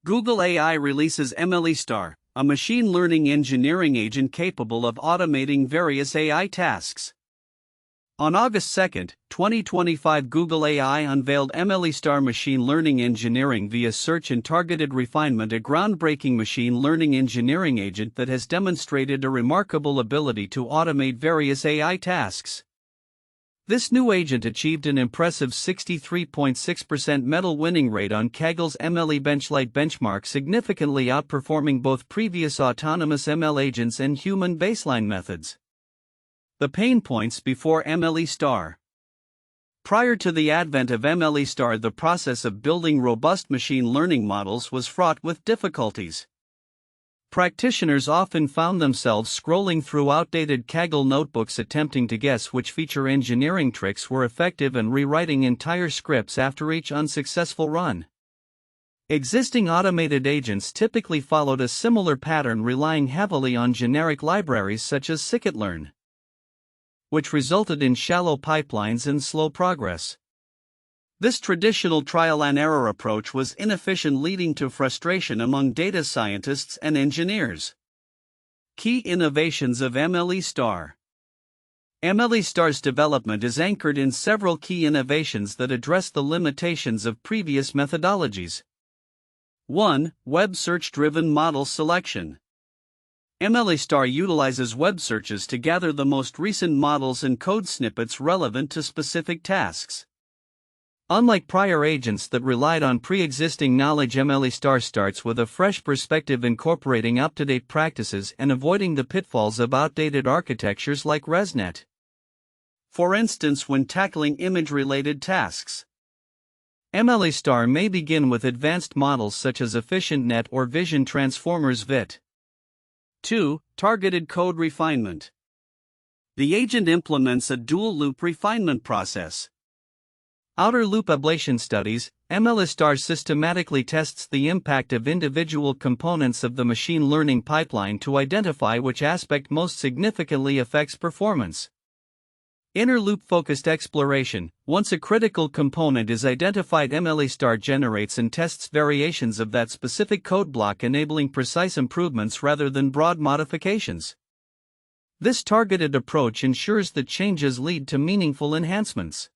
Google AI releases MLE-STAR, a machine learning engineering agent capable of automating various AI tasks. On August 2, 2025, Google AI unveiled MLE-STAR machine learning engineering via Search and Targeted Refinement, a groundbreaking machine learning engineering agent that has demonstrated a remarkable ability to automate various AI tasks. This new agent achieved an impressive 63.6% medal winning rate on Kaggle's MLE-Bench-Lite benchmark, significantly outperforming both previous autonomous ML agents and human baseline methods. The pain points before MLE-STAR. Prior to the advent of MLE-STAR, the process of building robust machine learning models was fraught with difficulties. Practitioners often found themselves scrolling through outdated Kaggle notebooks attempting to guess which feature engineering tricks were effective and rewriting entire scripts after each unsuccessful run. Existing automated agents typically followed a similar pattern, relying heavily on generic libraries such as scikit-learn, which resulted in shallow pipelines and slow progress. This traditional trial-and-error approach was inefficient, leading to frustration among data scientists and engineers. Key innovations of MLE-STAR. MLE-STAR's development is anchored in several key innovations that address the limitations of previous methodologies. 1. Web search-driven model selection. MLE-STAR utilizes web searches to gather the most recent models and code snippets relevant to specific tasks. Unlike prior agents that relied on pre-existing knowledge, MLE-STAR starts with a fresh perspective, incorporating up-to-date practices and avoiding the pitfalls of outdated architectures like ResNet. For instance, when tackling image-related tasks, MLE-STAR may begin with advanced models such as EfficientNet or Vision Transformers VIT. 2. Targeted code refinement. The agent implements a dual-loop refinement process. Outer loop ablation studies, MLE-STAR systematically tests the impact of individual components of the machine learning pipeline to identify which aspect most significantly affects performance. Inner loop focused exploration. Once a critical component is identified, MLE-STAR generates and tests variations of that specific code block, enabling precise improvements rather than broad modifications. This targeted approach ensures that changes lead to meaningful enhancements.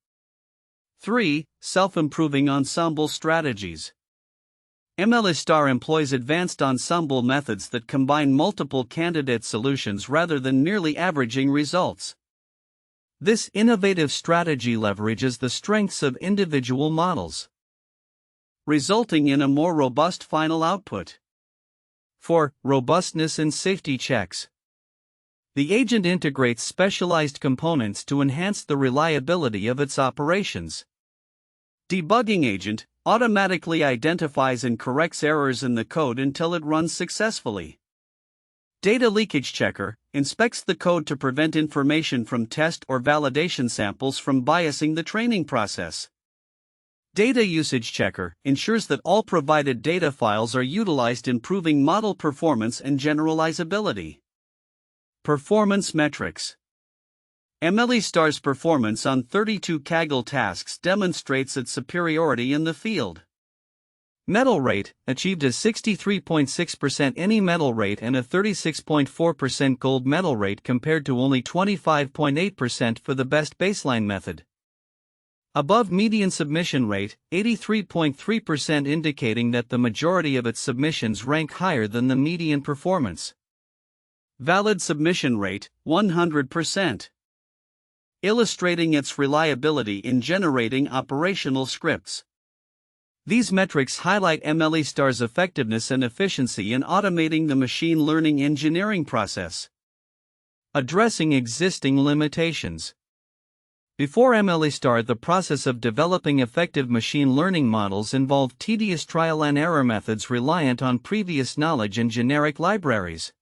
3. Self-improving ensemble strategies. MLE-STAR employs advanced ensemble methods that combine multiple candidate solutions rather than merely averaging results. This innovative strategy leverages the strengths of individual models, resulting in a more robust final output. 4. Robustness and safety checks. The agent integrates specialized components to enhance the reliability of its operations. Debugging agent automatically identifies and corrects errors in the code until it runs successfully. Data leakage checker inspects the code to prevent information from test or validation samples from biasing the training process. Data usage checker ensures that all provided data files are utilized, improving model performance and generalizability. Performance metrics. MLE-STAR's performance on 32 Kaggle tasks demonstrates its superiority in the field. Medal rate achieved a 63.6% any medal rate and a 36.4% gold medal rate, compared to only 25.8% for the best baseline method. Above median submission rate, 83.3%, indicating that the majority of its submissions rank higher than the median performance. Valid submission rate, 100%. Illustrating its reliability in generating operational scripts. These metrics highlight MLE-STAR's effectiveness and efficiency in automating the machine learning engineering process. Addressing existing limitations. Before MLE-STAR, the process of developing effective machine learning models involved tedious trial-and-error methods reliant on previous knowledge and generic libraries.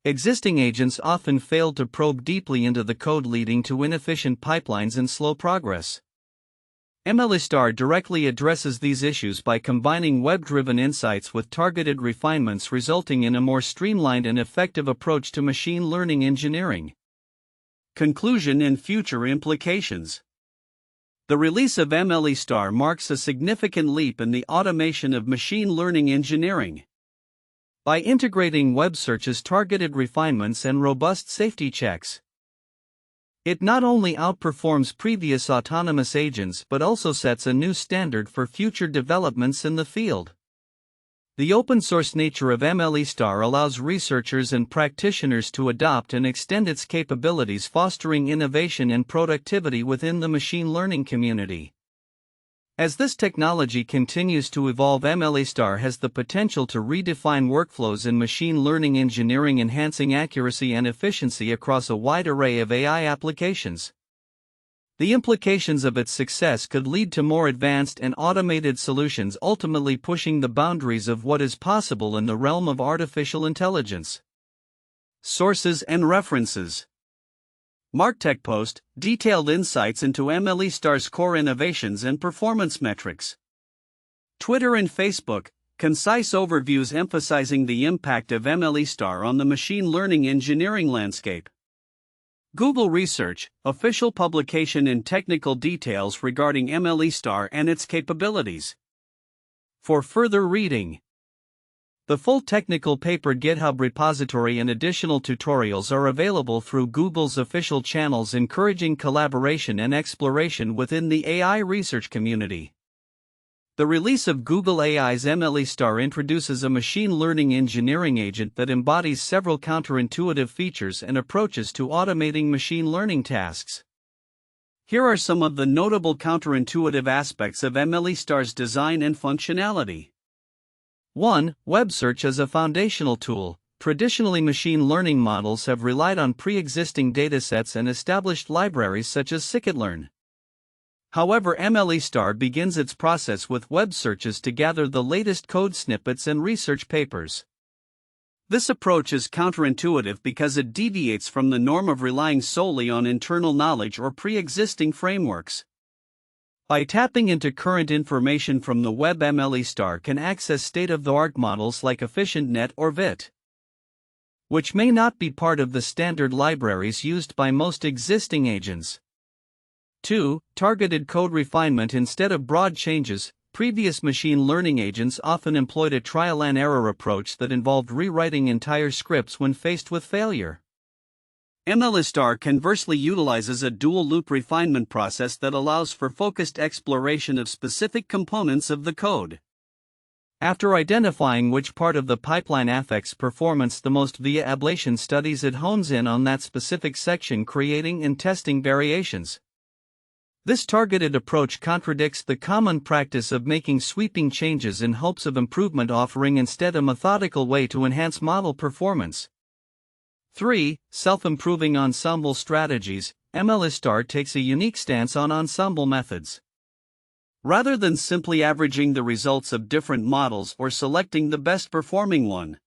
Existing agents often failed to probe deeply into the code, leading to inefficient pipelines and slow progress. MLE-STAR directly addresses these issues by combining web-driven insights with targeted refinements, resulting in a more streamlined and effective approach to machine learning engineering. Conclusion and future implications. The release of MLE-STAR marks a significant leap in the automation of machine learning engineering. By integrating web search's targeted refinements and robust safety checks, it not only outperforms previous autonomous agents but also sets a new standard for future developments in the field. The open-source nature of MLE-STAR allows researchers and practitioners to adopt and extend its capabilities, fostering innovation and productivity within the machine learning community. As this technology continues to evolve, MLE-STAR has the potential to redefine workflows in machine learning engineering, enhancing accuracy and efficiency across a wide array of AI applications. The implications of its success could lead to more advanced and automated solutions, ultimately pushing the boundaries of what is possible in the realm of artificial intelligence. Sources and references. MarkTech post, detailed insights into MLE-STAR's core innovations and performance metrics. Twitter and Facebook, concise overviews emphasizing the impact of MLE-STAR on the machine learning engineering landscape. Google Research, official publication and technical details regarding MLE-STAR and its capabilities. For further reading, the full technical paper GitHub repository and additional tutorials are available through Google's official channels, encouraging collaboration and exploration within the AI research community. The release of Google AI's MLE-STAR introduces a machine learning engineering agent that embodies several counterintuitive features and approaches to automating machine learning tasks. Here are some of the notable counterintuitive aspects of MLE-STAR's design and functionality. 1. Web search as a foundational tool. Traditionally, machine learning models have relied on pre-existing datasets and established libraries such as scikit-learn. However, MLE-STAR begins its process with web searches to gather the latest code snippets and research papers. This approach is counterintuitive because it deviates from the norm of relying solely on internal knowledge or pre-existing frameworks. By tapping into current information from the web, MLE-STAR can access state-of-the-art models like EfficientNet or VIT, which may not be part of the standard libraries used by most existing agents. 2. Targeted code refinement instead of broad changes. Previous machine learning agents often employed a trial-and-error approach that involved rewriting entire scripts when faced with failure. MLE-STAR conversely utilizes a dual-loop refinement process that allows for focused exploration of specific components of the code. After identifying which part of the pipeline affects performance the most via ablation studies, it hones in on that specific section, creating and testing variations. This targeted approach contradicts the common practice of making sweeping changes in hopes of improvement, offering instead a methodical way to enhance model performance. 3. Self-improving ensemble strategies. MLE-STAR takes a unique stance on ensemble methods. Rather than simply averaging the results of different models or selecting the best performing one,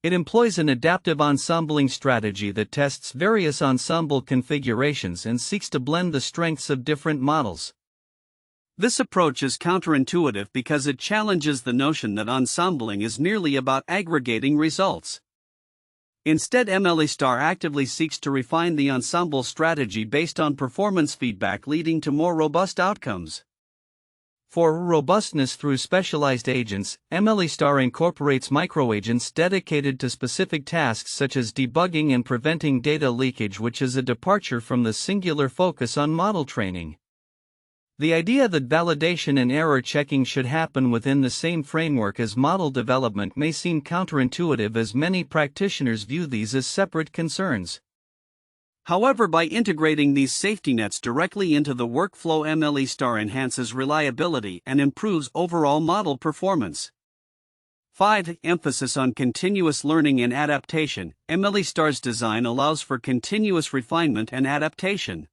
it employs an adaptive ensembling strategy that tests various ensemble configurations and seeks to blend the strengths of different models. This approach is counterintuitive because it challenges the notion that ensembling is merely about aggregating results. Instead, MLE-STAR actively seeks to refine the ensemble strategy based on performance feedback, leading to more robust outcomes. For robustness through specialized agents, MLE-STAR incorporates microagents dedicated to specific tasks such as debugging and preventing data leakage, which is a departure from the singular focus on model training. The idea that validation and error checking should happen within the same framework as model development may seem counterintuitive, as many practitioners view these as separate concerns. However, by integrating these safety nets directly into the workflow, MLE-STAR enhances reliability and improves overall model performance. 5. Emphasis on continuous learning and adaptation. MLE-STAR's design allows for continuous refinement and adaptation,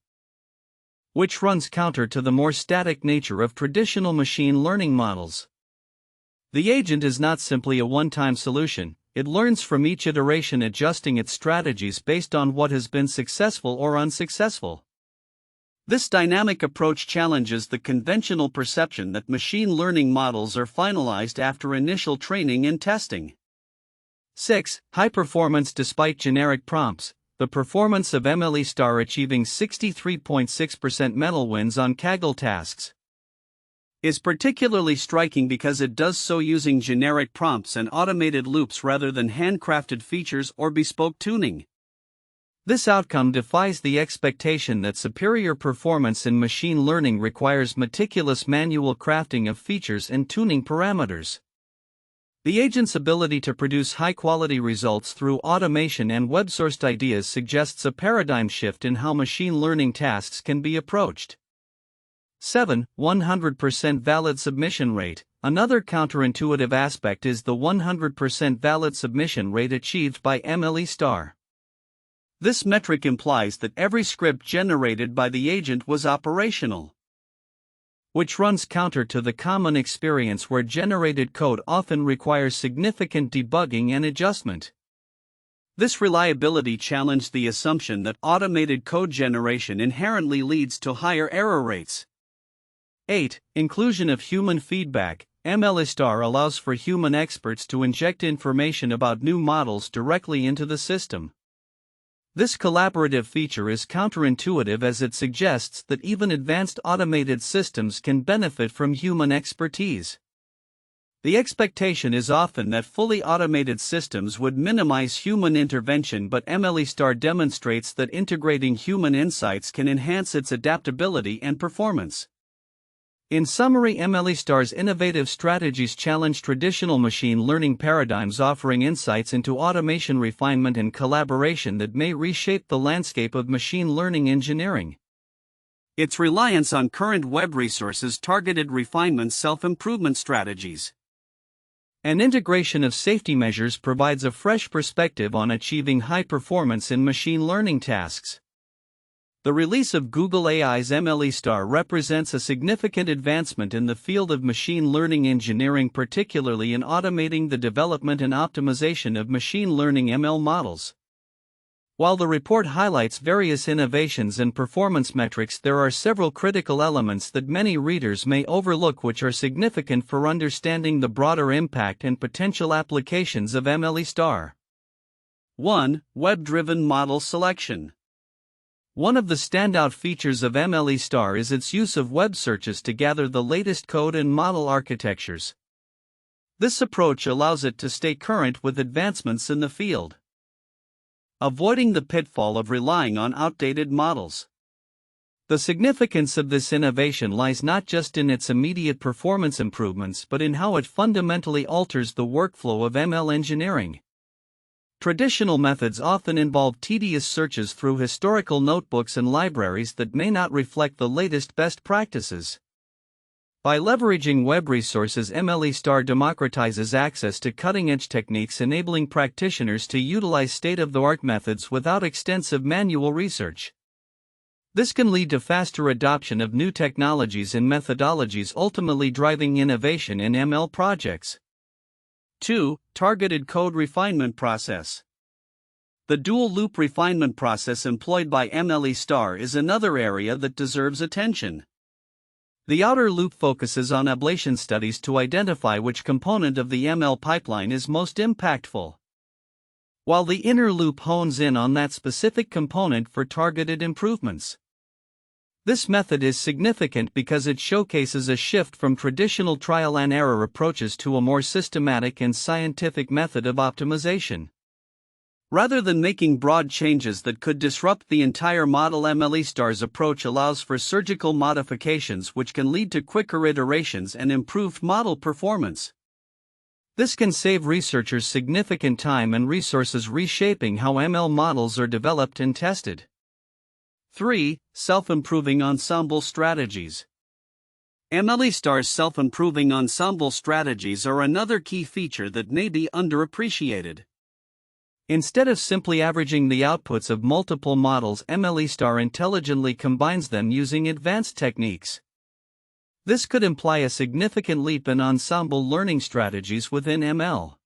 which runs counter to the more static nature of traditional machine learning models. The agent is not simply a one-time solution. It learns from each iteration, adjusting its strategies based on what has been successful or unsuccessful. This dynamic approach challenges the conventional perception that machine learning models are finalized after initial training and testing. 6. High performance despite generic prompts. the performance of MLE-STAR achieving 63.6% mental wins on Kaggle tasks is particularly striking because it does so using generic prompts and automated loops rather than handcrafted features or bespoke tuning. This outcome defies the expectation that superior performance in machine learning requires meticulous manual crafting of features and tuning parameters. The agent's ability to produce high-quality results through automation and web-sourced ideas suggests a paradigm shift in how machine learning tasks can be approached. 7. 100% valid submission rate. Another counterintuitive aspect is the 100% valid submission rate achieved by MLE-STAR. This metric implies that every script generated by the agent was operational, which runs counter to the common experience where generated code often requires significant debugging and adjustment. This reliability challenged the assumption that automated code generation inherently leads to higher error rates. 8. Inclusion of human feedback. MLE-STAR allows for human experts to inject information about new models directly into the system. This collaborative feature is counterintuitive as it suggests that even advanced automated systems can benefit from human expertise. The expectation is often that fully automated systems would minimize human intervention, but MLE-STAR demonstrates that integrating human insights can enhance its adaptability and performance. In summary, MLE-STAR's innovative strategies challenge traditional machine learning paradigms, offering insights into automation, refinement, and collaboration that may reshape the landscape of machine learning engineering. Its reliance on current web resources, targeted refinement, self-improvement strategies, and integration of safety measures provides a fresh perspective on achieving high performance in machine learning tasks. The release of Google AI's MLE-STAR represents a significant advancement in the field of machine learning engineering, particularly in automating the development and optimization of machine learning ML models. While the report highlights various innovations and performance metrics, there are several critical elements that many readers may overlook which are significant for understanding the broader impact and potential applications of MLE-STAR. 1. Web-driven model selection. One of the standout features of MLE-STAR is its use of web searches to gather the latest code and model architectures. This approach allows it to stay current with advancements in the field, avoiding the pitfall of relying on outdated models. The significance of this innovation lies not just in its immediate performance improvements but in how it fundamentally alters the workflow of ML engineering. Traditional methods often involve tedious searches through historical notebooks and libraries that may not reflect the latest best practices. By leveraging web resources, MLE-STAR democratizes access to cutting-edge techniques, enabling practitioners to utilize state-of-the-art methods without extensive manual research. This can lead to faster adoption of new technologies and methodologies, ultimately driving innovation in ML projects. 2. Targeted code refinement process. The dual-loop refinement process employed by MLE-STAR is another area that deserves attention. The outer loop focuses on ablation studies to identify which component of the ML pipeline is most impactful, while the inner loop hones in on that specific component for targeted improvements. This method is significant because it showcases a shift from traditional trial and error approaches to a more systematic and scientific method of optimization. Rather than making broad changes that could disrupt the entire model, MLE-STAR's approach allows for surgical modifications which can lead to quicker iterations and improved model performance. This can save researchers significant time and resources, reshaping how ML models are developed and tested. 3. Self-improving ensemble strategies. MLE-STAR's self-improving ensemble strategies are another key feature that may be underappreciated. Instead of simply averaging the outputs of multiple models, MLE-STAR intelligently combines them using advanced techniques. This could imply a significant leap in ensemble learning strategies within ML,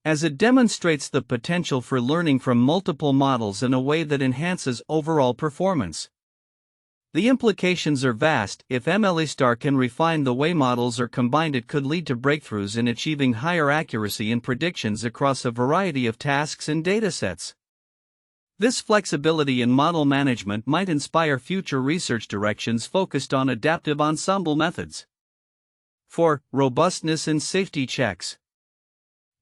as it demonstrates the potential for learning from multiple models in a way that enhances overall performance. The implications are vast. If MLE-STAR can refine the way models are combined, it could lead to breakthroughs in achieving higher accuracy in predictions across a variety of tasks and datasets. This flexibility in model management might inspire future research directions focused on adaptive ensemble methods. 4. Robustness and safety checks.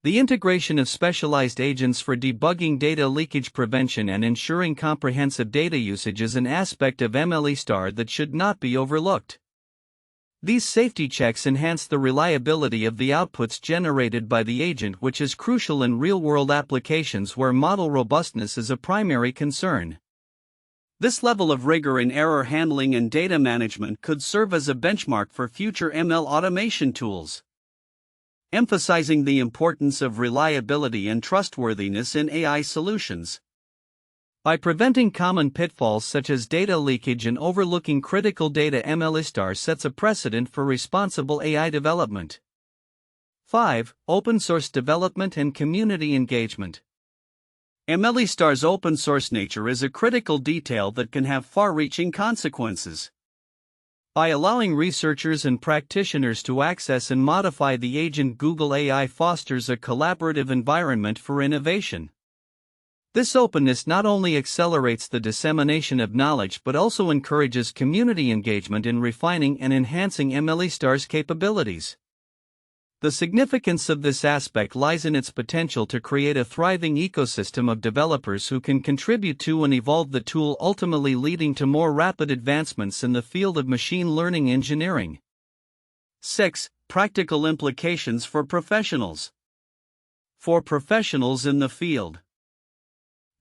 The integration of specialized agents for debugging data leakage prevention and ensuring comprehensive data usage is an aspect of MLE-STAR that should not be overlooked. These safety checks enhance the reliability of the outputs generated by the agent, which is crucial in real-world applications where model robustness is a primary concern. This level of rigor in error handling and data management could serve as a benchmark for future ML automation tools, emphasizing the importance of reliability and trustworthiness in AI solutions. By preventing common pitfalls such as data leakage and overlooking critical data, MLE-STAR sets a precedent for responsible AI development. 5. Open source development and community engagement. MLE-STAR's open source nature is a critical detail that can have far-reaching consequences. By allowing researchers and practitioners to access and modify the agent, Google AI fosters a collaborative environment for innovation. This openness not only accelerates the dissemination of knowledge but also encourages community engagement in refining and enhancing MLE-STAR's capabilities. The significance of this aspect lies in its potential to create a thriving ecosystem of developers who can contribute to and evolve the tool, ultimately leading to more rapid advancements in the field of machine learning engineering. 6. Practical implications for professionals. For professionals in the field,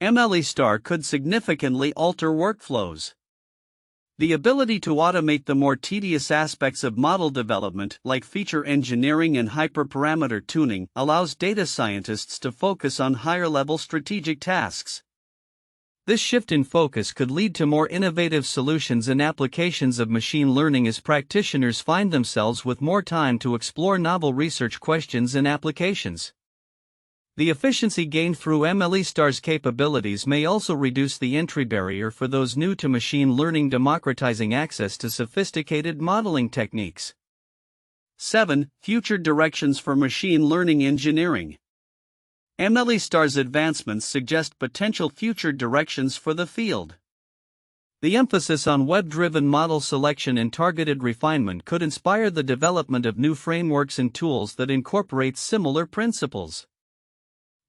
MLE-STAR could significantly alter workflows. The ability to automate the more tedious aspects of model development, like feature engineering and hyperparameter tuning, allows data scientists to focus on higher-level strategic tasks. This shift in focus could lead to more innovative solutions and applications of machine learning as practitioners find themselves with more time to explore novel research questions and applications. The efficiency gained through MLE-STAR's capabilities may also reduce the entry barrier for those new to machine learning, democratizing access to sophisticated modeling techniques. 7. Future directions for machine learning engineering. MLE-STAR's advancements suggest potential future directions for the field. The emphasis on web-driven model selection and targeted refinement could inspire the development of new frameworks and tools that incorporate similar principles.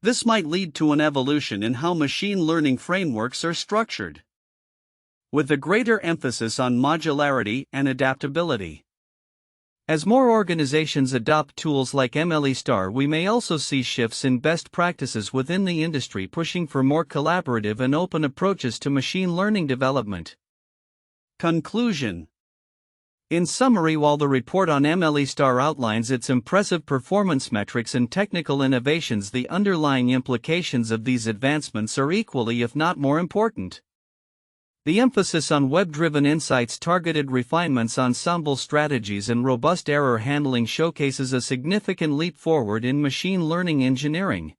This might lead to an evolution in how machine learning frameworks are structured, with a greater emphasis on modularity and adaptability. As more organizations adopt tools like MLE-STAR, we may also see shifts in best practices within the industry, pushing for more collaborative and open approaches to machine learning development. Conclusion. In summary, while the report on MLE-STAR outlines its impressive performance metrics and technical innovations, the underlying implications of these advancements are equally, if not more, important. The emphasis on web-driven insights, targeted refinements, ensemble strategies, and robust error handling showcases a significant leap forward in machine learning engineering.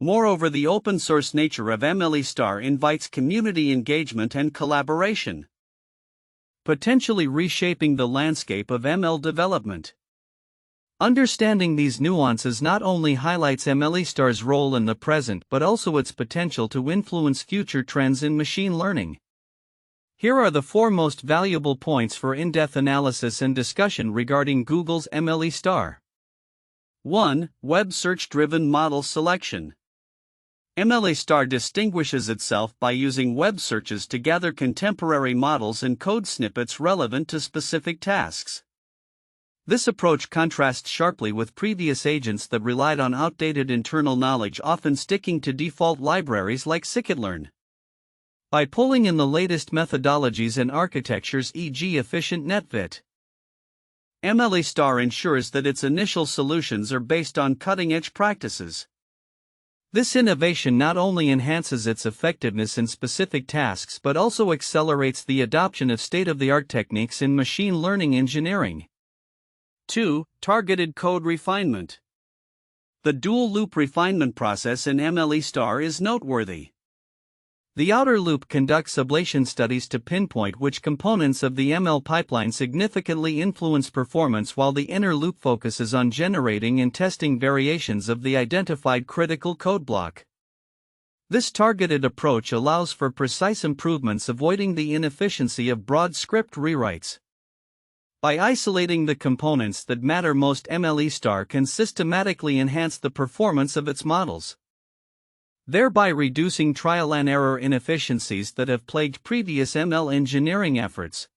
Moreover, the open-source nature of MLE-STAR invites community engagement and collaboration, potentially reshaping the landscape of ML development. Understanding these nuances not only highlights MLE-STAR's role in the present but also its potential to influence future trends in machine learning. Here are the 4 most valuable points for in-depth analysis and discussion regarding Google's MLE-STAR. 1. Web search-driven model selection. MLE-STAR distinguishes itself by using web searches to gather contemporary models and code snippets relevant to specific tasks. This approach contrasts sharply with previous agents that relied on outdated internal knowledge, often sticking to default libraries like scikit-learn. By pulling in the latest methodologies and architectures, e.g. efficient NetVit, MLE-STAR ensures that its initial solutions are based on cutting-edge practices. This innovation not only enhances its effectiveness in specific tasks but also accelerates the adoption of state-of-the-art techniques in machine learning engineering. 2. Targeted code refinement. The dual-loop refinement process in MLE-STAR is noteworthy. The outer loop conducts ablation studies to pinpoint which components of the ML pipeline significantly influence performance, while the inner loop focuses on generating and testing variations of the identified critical code block. This targeted approach allows for precise improvements, avoiding the inefficiency of broad script rewrites. By isolating the components that matter most, MLE-STAR can systematically enhance the performance of its models, thereby reducing trial-and-error inefficiencies that have plagued previous ML engineering efforts.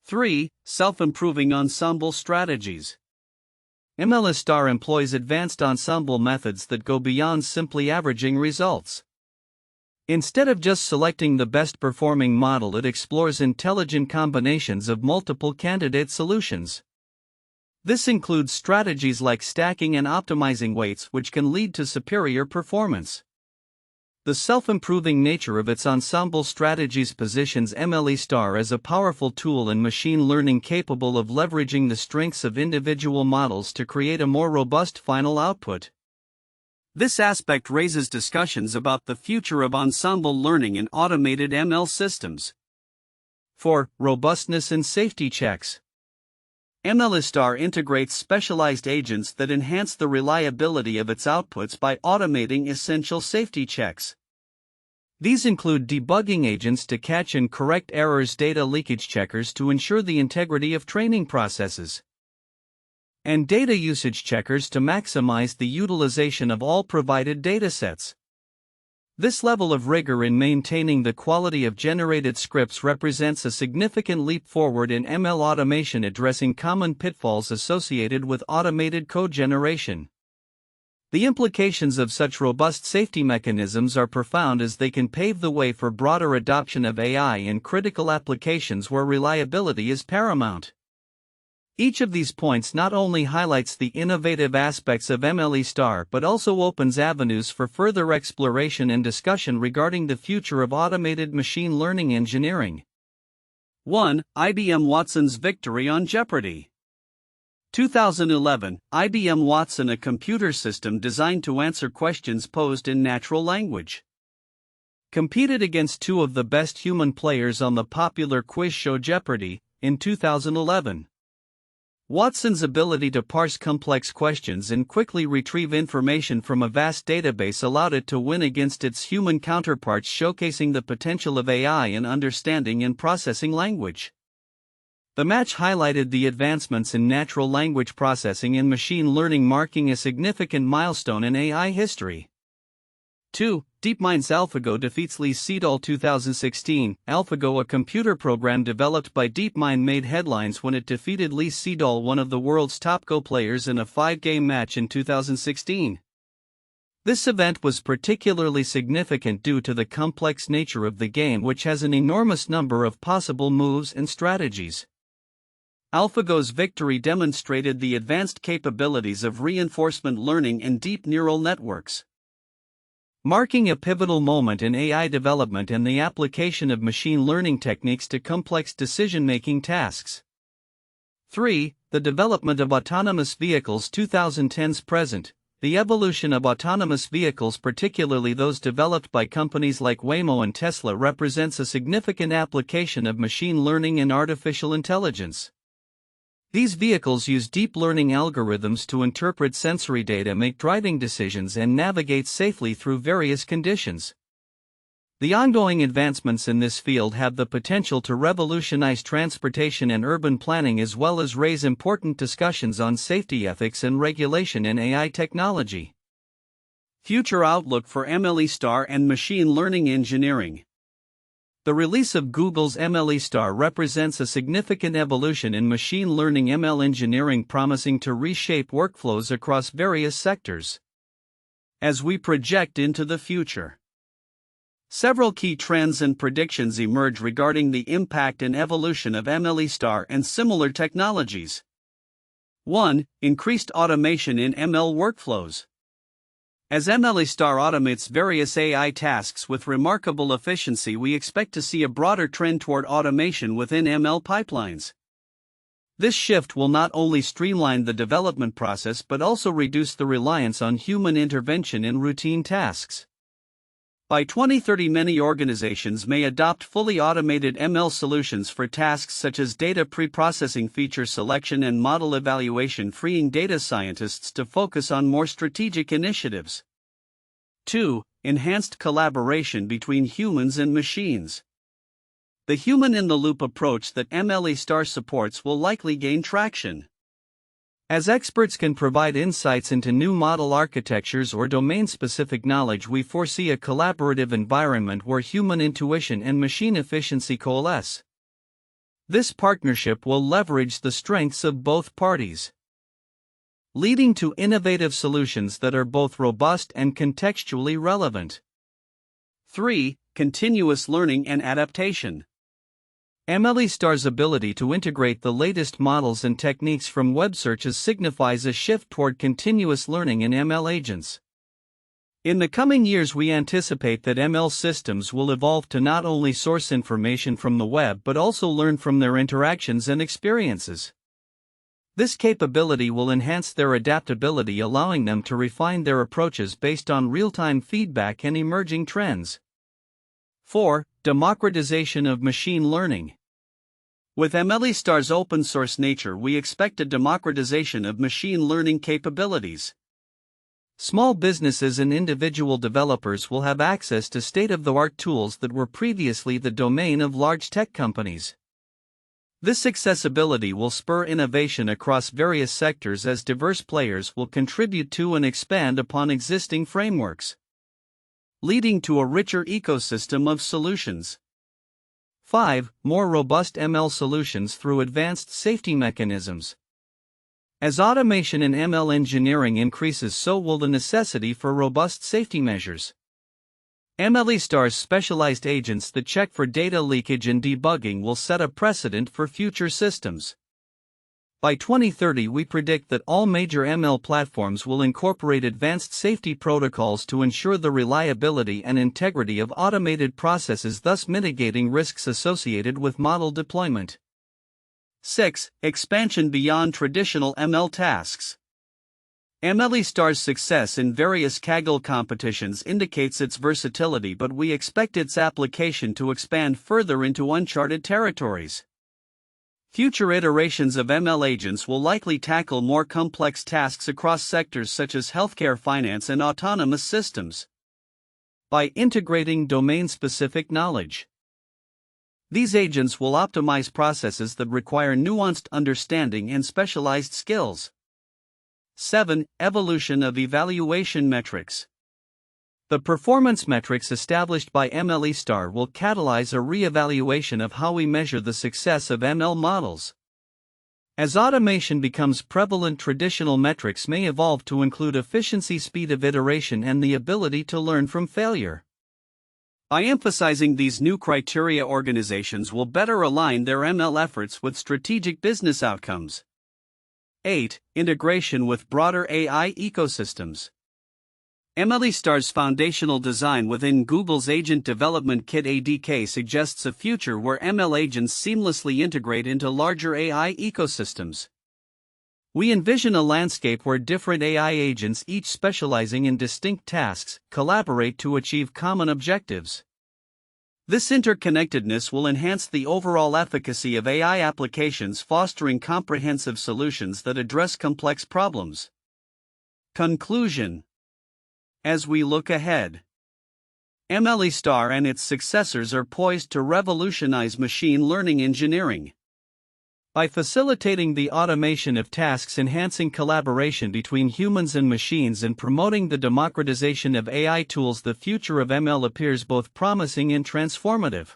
3. Self-improving ensemble strategies. MLE-STAR employs advanced ensemble methods that go beyond simply averaging results. Instead of just selecting the best performing model, it explores intelligent combinations of multiple candidate solutions. This includes strategies like stacking and optimizing weights, which can lead to superior performance. The self-improving nature of its ensemble strategies positions MLE-STAR as a powerful tool in machine learning capable of leveraging the strengths of individual models to create a more robust final output. This aspect raises discussions about the future of ensemble learning in automated ML systems. 4. Robustness and safety checks. MLE-STAR integrates specialized agents that enhance the reliability of its outputs by automating essential safety checks. These include debugging agents to catch and correct errors, data leakage checkers to ensure the integrity of training processes, and data usage checkers to maximize the utilization of all provided datasets. This level of rigor in maintaining the quality of generated scripts represents a significant leap forward in ML automation, addressing common pitfalls associated with automated code generation. The implications of such robust safety mechanisms are profound, as they can pave the way for broader adoption of AI in critical applications where reliability is paramount. Each of these points not only highlights the innovative aspects of MLE-STAR but also opens avenues for further exploration and discussion regarding the future of automated machine learning engineering. 1. IBM Watson's victory on Jeopardy! 2011, IBM Watson, a computer system designed to answer questions posed in natural language, competed against two of the best human players on the popular quiz show Jeopardy! In 2011. Watson's ability to parse complex questions and quickly retrieve information from a vast database allowed it to win against its human counterparts, showcasing the potential of AI in understanding and processing language. The match highlighted the advancements in natural language processing and machine learning, marking a significant milestone in AI history. 2. DeepMind's AlphaGo defeats Lee Sedol. 2016, AlphaGo, a computer program developed by DeepMind, made headlines when it defeated Lee Sedol, one of the world's top Go players, in a 5-game match in 2016. This event was particularly significant due to the complex nature of the game, which has an enormous number of possible moves and strategies. AlphaGo's victory demonstrated the advanced capabilities of reinforcement learning and deep neural networks, marking a pivotal moment in AI development and the application of machine learning techniques to complex decision-making tasks. 3. The development of autonomous vehicles. 2010's present. The evolution of autonomous vehicles, particularly those developed by companies like Waymo and Tesla, represents a significant application of machine learning and artificial intelligence. These vehicles use deep learning algorithms to interpret sensory data, make driving decisions, and navigate safely through various conditions. The ongoing advancements in this field have the potential to revolutionize transportation and urban planning, as well as raise important discussions on safety, ethics, and regulation in AI technology. Future outlook for MLE-STAR and machine learning engineering. The release of Google's MLE-STAR represents a significant evolution in machine learning ML engineering, promising to reshape workflows across various sectors. As we project into the future, several key trends and predictions emerge regarding the impact and evolution of MLE-STAR and similar technologies. 1. Increased automation in ML workflows. As MLE-STAR automates various AI tasks with remarkable efficiency, we expect to see a broader trend toward automation within ML pipelines. This shift will not only streamline the development process but also reduce the reliance on human intervention in routine tasks. By 2030, many organizations may adopt fully automated ML solutions for tasks such as data pre-processing, feature selection, and model evaluation, freeing data scientists to focus on more strategic initiatives. 2. enhanced collaboration between humans and machines. The human-in-the-loop approach that MLE-STAR supports will likely gain traction. As experts can provide insights into new model architectures or domain-specific knowledge, we foresee a collaborative environment where human intuition and machine efficiency coalesce. This partnership will leverage the strengths of both parties, leading to innovative solutions that are both robust and contextually relevant. 3. Continuous learning and adaptation. MLE-STAR's ability to integrate the latest models and techniques from web searches signifies a shift toward continuous learning in ML agents. In the coming years, we anticipate that ML systems will evolve to not only source information from the web but also learn from their interactions and experiences. This capability will enhance their adaptability, allowing them to refine their approaches based on real-time feedback and emerging trends. 4. Democratization of machine learning. With MLE-STAR's open-source nature, we expect a democratization of machine learning capabilities. Small businesses and individual developers will have access to state-of-the-art tools that were previously the domain of large tech companies. This accessibility will spur innovation across various sectors as diverse players will contribute to and expand upon existing frameworks, leading to a richer ecosystem of solutions. 5. More robust ML solutions through advanced safety mechanisms. As automation in ML engineering increases, so will the necessity for robust safety measures. MLE-STAR's specialized agents that check for data leakage and debugging will set a precedent for future systems. By 2030, we predict that all major ML platforms will incorporate advanced safety protocols to ensure the reliability and integrity of automated processes, thus mitigating risks associated with model deployment. 6. Expansion beyond traditional ML tasks. MLE-STAR's success in various Kaggle competitions indicates its versatility, but we expect its application to expand further into uncharted territories. Future iterations of ML agents will likely tackle more complex tasks across sectors such as healthcare, finance, and autonomous systems. By integrating domain-specific knowledge, these agents will optimize processes that require nuanced understanding and specialized skills. 7. Evolution of evaluation metrics. The performance metrics established by MLE-STAR will catalyze a re-evaluation of how we measure the success of ML models. As automation becomes prevalent, traditional metrics may evolve to include efficiency, speed of iteration, and the ability to learn from failure. By emphasizing these new criteria, organizations will better align their ML efforts with strategic business outcomes. 8. Integration with broader AI ecosystems. MLE-STAR's foundational design within Google's Agent Development Kit (ADK) suggests a future where ML agents seamlessly integrate into larger AI ecosystems. We envision a landscape where different AI agents, each specializing in distinct tasks, collaborate to achieve common objectives. This interconnectedness will enhance the overall efficacy of AI applications, fostering comprehensive solutions that address complex problems. Conclusion. As we look ahead, MLE-STAR and its successors are poised to revolutionize machine learning engineering. By facilitating the automation of tasks, enhancing collaboration between humans and machines, and promoting the democratization of AI tools, the future of ML appears both promising and transformative.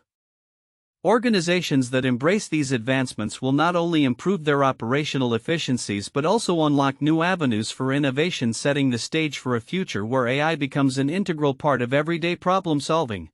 Organizations that embrace these advancements will not only improve their operational efficiencies but also unlock new avenues for innovation, setting the stage for a future where AI becomes an integral part of everyday problem solving.